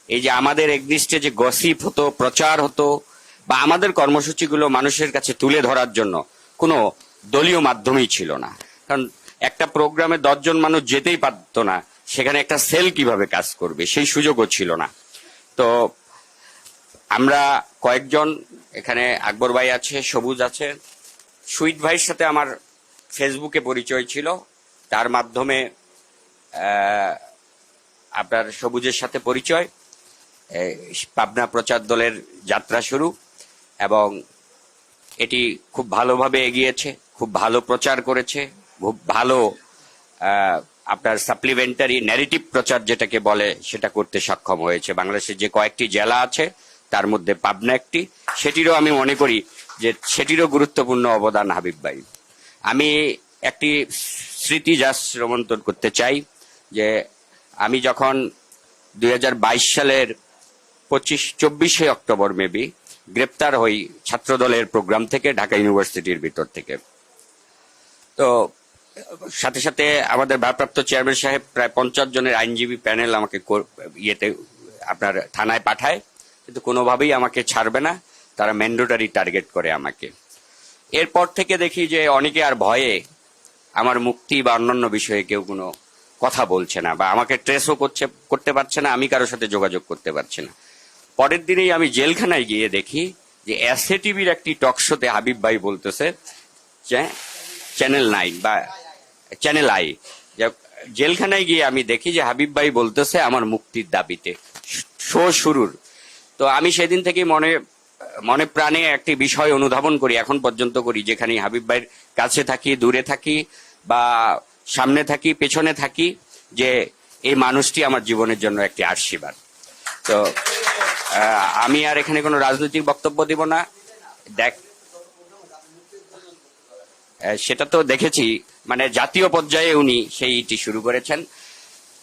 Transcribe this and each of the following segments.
এই যে আমাদের এগনিস্টে যে গসিপ হতো, প্রচার হতো, বা আমাদের কর্মসূচিগুলো মানুষের কাছে তুলে ধরার জন্য কোনো দলীয় মাধ্যমই ছিল না। কারণ একটা প্রোগ্রামে 10 জন মানুষ যেতেই পারতো না, সেখানে একটা সেল কিভাবে কাজ করবে সেই সুযোগও ছিল না। তো আমরা কয়েকজন, এখানে আকবর ভাই আছে, সবুজ আছে, সুইট ভাইয়ের সাথে আমার ফেসবুকে পরিচয় ছিল, তার মাধ্যমে আপনার সবুজের সাথে পরিচয়, পাবনা প্রচার দলের যাত্রা শুরু, এবং এটি খুব ভালোভাবে এগিয়েছে, খুব ভালো প্রচার করেছে, খুব ভালো আপনার সাপ্লিমেন্টারি ন্যারেটিভ প্রচার যেটাকে বলে সেটা করতে সক্ষম হয়েছে। বাংলাদেশের যে কয়েকটি জেলা আছে তার মধ্যে পাবনা একটি, সেটিরও আমি মনে করি যে সেটিরও গুরুত্বপূর্ণ অবদান হাবিব ভাই। আমি একটি স্মৃতি জাস্ট রোমন্থন করতে চাই যে আমি যখন 2022 সালের 24 অক্টোবর মেবি গ্রেপ্তার হই ছাত্রদলের প্রোগ্রাম থেকে, ঢাকা ইউনিভার্সিটির ভিতর থেকে। তো সাথে সাথে আমাদের ভারপ্রাপ্ত চেয়ারম্যান সাহেব প্রায় 50 জনের আইনজীবী প্যানেল আমাকে ইয়েতে আপনার থানায় পাঠায়, কিন্তু কোনোভাবেই আমাকে ছাড়বে না, তারা ম্যান্ডেটরি টার্গেট করে আমাকে। এরপর থেকে দেখি যে অনেকে আর ভয়ে আমার মুক্তি বা অন্যান্য বিষয়ে কেউ কোনো কথা বলছে না, বা আমাকে ট্রেসও করতে পারছে না, আমি কারোর সাথে যোগাযোগ করতে পারছি না। পরের দিনেই আমি জেলখানায় গিয়ে দেখি যে এসএ টিভির একটি টক শোতে হাবিব ভাই বলতেছে, চ্যানেল 9 বা চ্যানেল আই, জেলখানায় গিয়ে আমি দেখি যে হাবিব ভাই বলতেছে আমার মুক্তির দাবিতে, শো শুরুর। তো আমি সেদিন থেকে মনে প্রাণে একটি বিষয় অনুধাবন করি, এখন পর্যন্ত করি, যেখানে হাবিব ভাইয়ের কাছে থাকি, দূরে থাকি, বা সামনে থাকি, পেছনে থাকি, যে এই মানুষটি আমার জীবনের জন্য একটি আশীর্বাদ। তো আমি আর এখানে কোনো রাজনৈতিক বক্তব্য দিব না। সেটা তো দেখেছি, মানে জাতীয় পর্যায়ে উনি সেইটি শুরু করেছেন।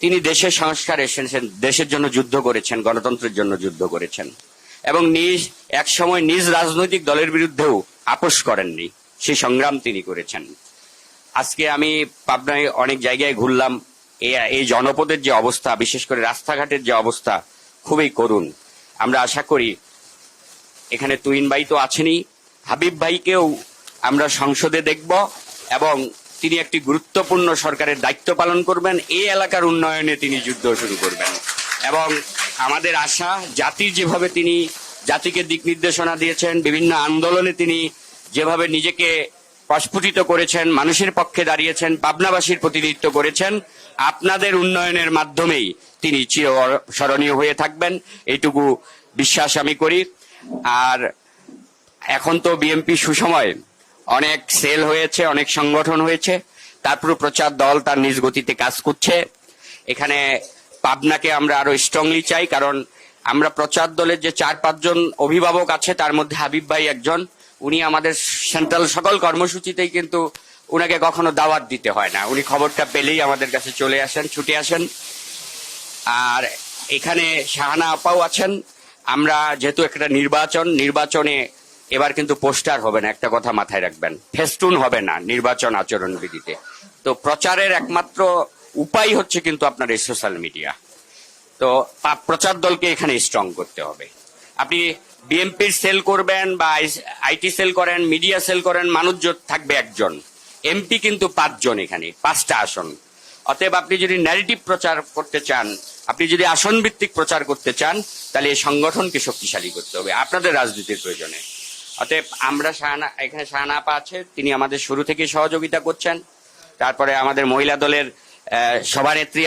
তিনি দেশের সংস্কার এসেছেন, দেশের জন্য যুদ্ধ করেছেন, গণতন্ত্রের জন্য যুদ্ধ করেছেন, এবং এক সময় নিজ রাজনৈতিক দলের বিরুদ্ধেও আপোষ করেননি, সেই সংগ্রাম তিনি করেছেন। আজকে আমি পাবনায় অনেক জায়গায় ঘুরলাম, এই জনপদের যে অবস্থা, বিশেষ করে রাস্তাঘাটের যে অবস্থা, খুবই করুণ। আমরা আশা করি এখানে তুহিন ভাই তো আছেনই, হাবিব ভাইকেও আমরা সংসদে দেখব, এবং তিনি একটি গুরুত্বপূর্ণ সরকারের দায়িত্ব পালন করবেন, এই এলাকার উন্নয়নে তিনি যুদ্ধ শুরু করবেন। এবং আমাদের আশা, জাতির যেভাবে তিনি জাতিকে দিক নির্দেশনা দিয়েছেন, বিভিন্ন আন্দোলনে তিনি যেভাবে নিজেকে প্রস্ফুটিত করেছেন, মানুষের পক্ষে দাঁড়িয়েছেন, পাবনাবাসীর প্রতিনিধিত্ব করেছেন, আপনাদের উন্নয়নের মাধ্যমেই তিনি চিরস্মরণীয় হয়ে থাকবেন, এইটুকু বিশ্বাস আমি করি। আর এখন তো বিএনপি সুসময়, অনেক সেল হয়েছে, অনেক সংগঠন হয়েছে, তারপর প্রচার দল তার নিজ গতিতে কাজ করছে। এখানে পাবনাকে আমরা আরো স্ট্রংলি চাই, কারণ আমরা প্রচার দলের যে 4-5 জন অভিভাবক আছে তার মধ্যে হাবিব ভাই একজন। উনি আমাদের সেন্ট্রাল সকল কর্মসূচিতেই কিন্তু উনাকে কখনো দাওয়াত দিতে হয় না, উনি খবরটা পেলেই আমাদের কাছে চলে আসেন, ছুটে আসেন। আর এখানে শাহানা আপাও আছেন। আমরা যেহেতু একটা নির্বাচনে এবার কিন্তু পোস্টার হবে না, একটা কথা মাথায় রাখবেন, ফেস্টুন হবে না নির্বাচন আচরণবিধিতে। তো প্রচারের একমাত্র উপায় হচ্ছে কিন্তু আপনার এই সোশ্যাল মিডিয়া। তো প্রচার দলকে এখানে স্ট্রং করতে হবে। আপনি বিএনপির সেল করবেন বা আইটি সেল করেন, মিডিয়া সেল করেন, মানুষ থাকবে একজন, এমপি কিন্তু 5 জন, এখানে 5টা আসন। অতএব আপনি যদি ন্যারেটিভ প্রচার করতে চান, আপনি যদি আসন ভিত্তিক প্রচার করতে চান, তাহলে এই সংগঠনকে শক্তিশালী করতে হবে আপনাদের রাজনীতির প্রয়োজনে। অতএব আমরা এখানে শাহানা আপা আছে, তিনি আমাদের শুরু থেকে সহযোগিতা করছেন। তারপরে আমাদের মহিলা দলের সভানেত্রী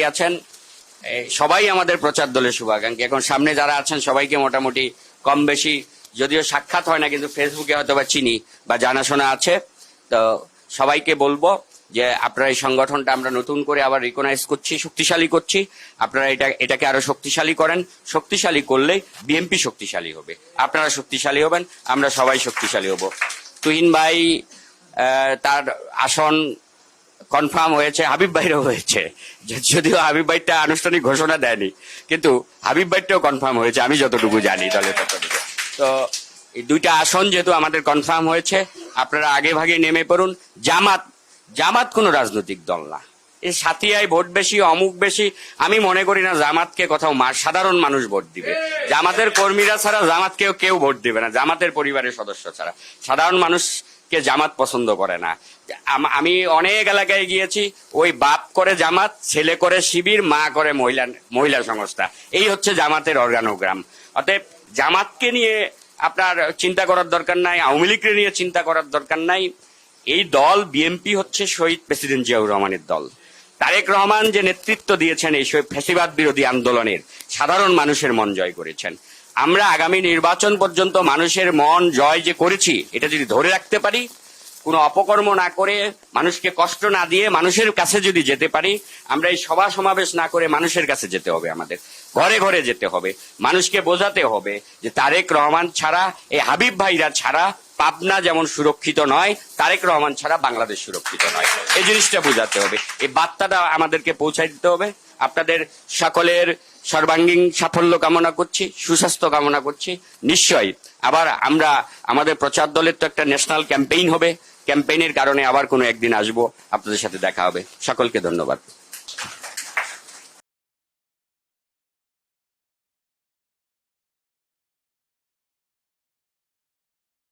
আছেন, সবাই আমাদের প্রচার দলের শুভাকাঙ্ক্ষী। এখন সামনে যারা আছেন সবাইকে মোটামুটি কম বেশি, যদিও সাক্ষাৎ হয় না, কিন্তু ফেসবুকে হয়তো বা চিনি বা জানাশোনা আছে। তো সবাইকে বলবো যে আপনারা এই সংগঠনটা আমরা নতুন করে আবার রিকগনাইজ করছি, শক্তিশালী করছি, আপনারা এটাকে আরো শক্তিশালী করেন। শক্তিশালী করলে বিএনপি শক্তিশালী হবে, আপনারা শক্তিশালী হবেন, আমরা সবাই শক্তিশালী হব। তুহিন ভাই তার আসন কনফার্ম হয়েছে, হাবিব ভাইরও হয়েছে, যদিও হাবিব ভাইটা আনুষ্ঠানিক ঘোষণা দেয়নি, কিন্তু হাবিব ভাইটাও কনফার্ম হয়েছে আমি যতটুকু জানি, দলে ততটুকু। তো এই 2টা আসন যেহেতু আমাদের কনফার্ম হয়েছে, আপনারা আগে ভাগে নেমে পড়ুন। জামাত কোনো রাজনৈতিক দল না, এই সাথিয়ায় ভোট বেশি, অমুক বেশি, আমি মনে করি না জামাতকে কোথাও সাধারণ মানুষ ভোট দিবে। জামাতের কর্মীরা ছাড়া জামাতকেও কেউ ভোট দিবে না, জামাতের পরিবারের সদস্য ছাড়া। সাধারণ মানুষকে জামাত পছন্দ করে না। আমি অনেক এলাকায় গিয়েছি, ওই বাপ করে জামাত, ছেলে করে শিবির, মা করে মহিলা সংস্থা, এই হচ্ছে জামাতের অর্গানোগ্রাম। অতএব জামাতকে নিয়ে আপনার চিন্তা করার দরকার নাই, আওয়ামী লীগকে নিয়ে চিন্তা করার দরকার নাই। এই দল বিএনপি হচ্ছে শহীদ প্রেসিডেন্ট জিয়াউর রহমানের দল। তারেক রহমান যে নেতৃত্ব দিয়েছেন এই ফ্যাসিবাদ বিরোধী আন্দোলনের, সাধারণ মানুষের মন জয় করেছেন। আমরা আগামী নির্বাচন পর্যন্ত মানুষের মন জয় যে করেছি, এটা যদি ধরে রাখতে পারি, কোনো অপকর্ম না করে, মানুষকে কষ্ট না দিয়ে মানুষের কাছে যদি যেতে পারি, আমরা এই সভা সমাবেশ না করে মানুষের কাছে যেতে হবে, আমাদের ঘরে ঘরে যেতে হবে, মানুষকে বোঝাতে হবে যে তারেক রহমান ছাড়া, এই হাবিব ভাইরা ছাড়া পাবনা যেমন সুরক্ষিত নয়, তারেক রহমান ছাড়া বাংলাদেশ সুরক্ষিত নয়। এই জিনিসটা বোঝাতে হবে, এই বার্তাটা আমাদেরকে পৌঁছাই দিতে হবে। আপনাদের সকলের সর্বাঙ্গীন সাফল্য কামনা করছি, সুস্বাস্থ্য কামনা করছি। নিশ্চয়ই আবার আমরা, আমাদের প্রচার দলের তো একটা ন্যাশনাল ক্যাম্পেইন হবে, ক্যাম্পেইনের কারণে আবার কোনো একদিন আসবো, আপনাদের সাথে দেখা হবে। সকলকে ধন্যবাদ।